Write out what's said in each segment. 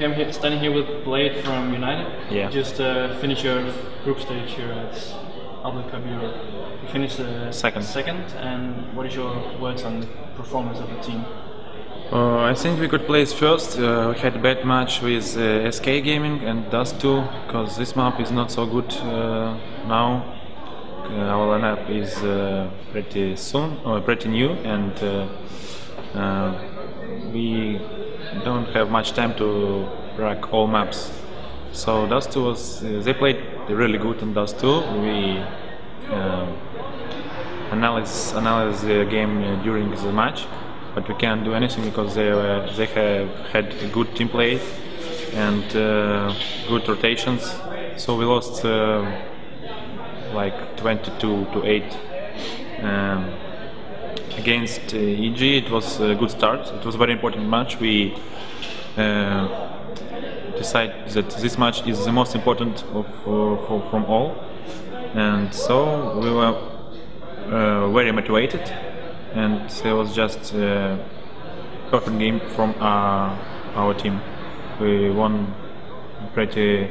Standing here with Blade from United. Yeah. Just finish your group stage here at Arbalet Cup Europe. You finished second. And what is your words on the performance of the team? I think we could place first. We had a bad match with SK Gaming and Dust2 because this map is not so good now. Our lineup is pretty new, and we don't have much time to crack all maps. So Dust2 was they really good in Dust2. We analyze the game during the match, but we can't do anything because they have had a good team play and good rotations. So we lost like 22-8 against EG. It was a good start. It was a very important match. We decided that this match is the most important from all, and so we were very motivated, and it was just a perfect game from our team. We won pretty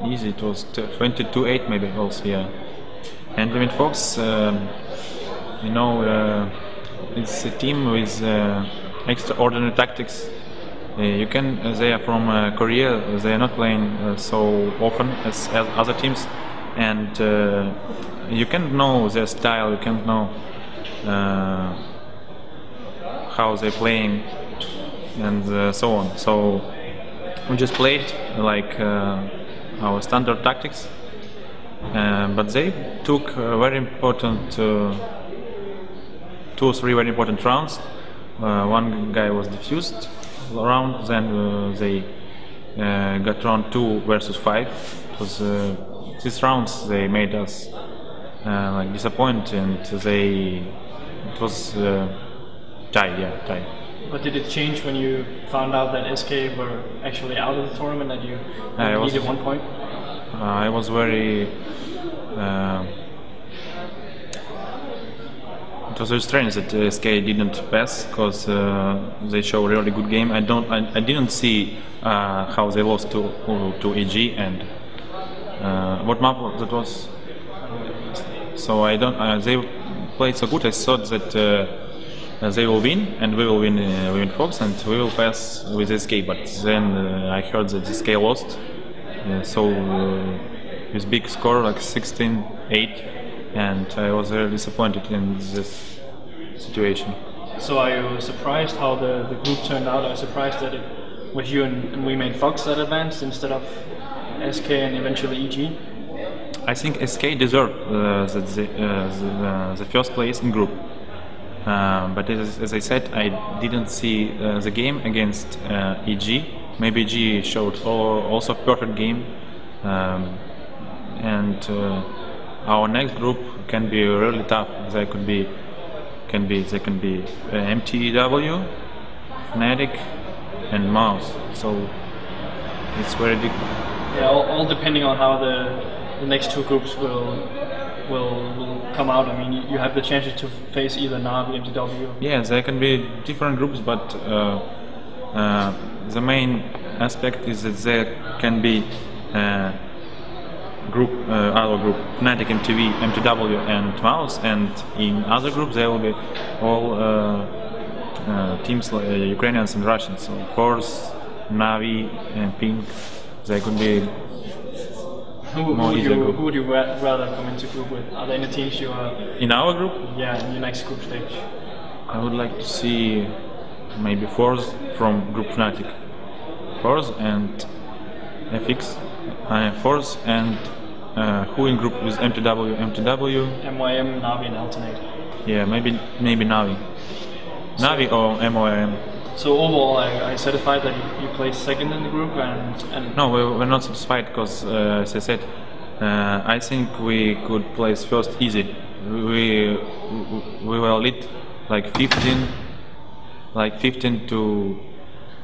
easy. It was 22-8 maybe also, yeah. And B1ad3, it's a team with extraordinary tactics. They are from Korea. They are not playing so often as other teams, and you can't know their style. You can't know how they're playing, and so on. So we just played like our standard tactics, but they took very important 2 or 3 very important rounds. One guy was defused round, then they got round 2 versus 5. It was these rounds they made us like disappointed, and it was tied. But did it change when you found out that SK were actually out of the tournament, that you needed 1 point? I was very. It was very strange that SK didn't pass because they showed a really good game. I didn't see how they lost to EG, and what map that was. So I don't. They played so good. I thought that. They will win, and we will win B1ad3, and we will pass with SK. But then I heard that SK lost, so with big score like 16-8, and I was very disappointed in this situation. So are you surprised how the group turned out? Are you surprised that it was you and B1ad3 that advanced instead of SK and eventually EG? I think SK deserved the first place in group. But as I said, I didn't see the game against EG. Maybe EG showed also a perfect game, and our next group can be really tough. They can be MTW, Fnatic, and Mouse. So it's very difficult. Yeah, all depending on how the next 2 groups will come out. I mean, you have the chances to face either Navi, MTW. Yeah, there can be different groups, but the main aspect is that there can be other group, Fnatic, MTW, and Mouse, and in other groups there will be all teams like Ukrainians and Russians. So Force, Navi, and Pink. They could be. Who would you rather come into group with? Are there any teams you are... In our group? Yeah, in your next group stage. I would like to see maybe Force from Group Fnatic. Force and FX. Force and who in group with MTW? MYM, Navi, and Alternate. Yeah, maybe Navi. Navi or MYM. So overall, are you satisfied that you placed second in the group? And No, we're not satisfied because, as I said, I think we could place first easy. We were lead like 15 to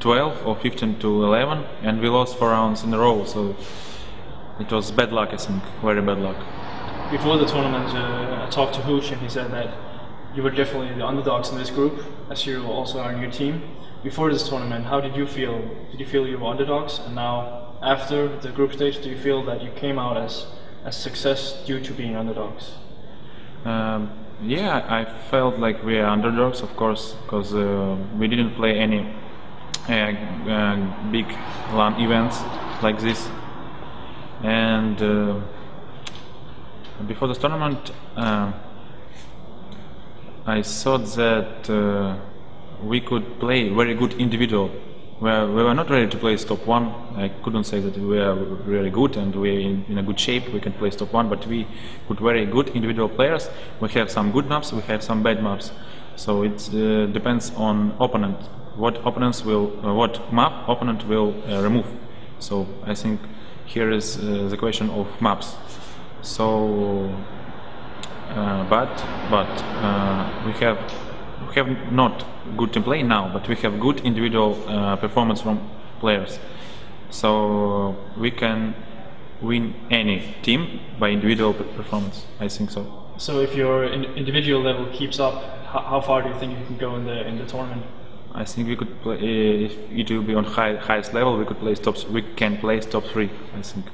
12 or 15 to 11, and we lost 4 rounds in a row. So it was bad luck, I think, very bad luck. Before the tournament, I talked to Hooch, and he said that you were definitely the underdogs in this group, as you also are in your team. Before this tournament, how did you feel? Did you feel you were underdogs? And now, after the group stage, do you feel that you came out as success due to being underdogs? Yeah, I felt like we are underdogs, of course, because we didn't play any big LAN events like this. And before the tournament, I thought that we could play very good individual. We were not ready to play top 1. I couldn't say that we are really good and we're in a good shape, we can play top 1, but we put very good individual players. We have some good maps, we have some bad maps. So it depends on opponent. What map opponent will remove. So I think here is the question of maps. So, but we have not good team play now, but we have good individual performance from players. So we can win any team by individual performance. I think so. So if your individual level keeps up, how far do you think you can go in the tournament? I think we could play, if it will be on highest level, we can play top 3, I think.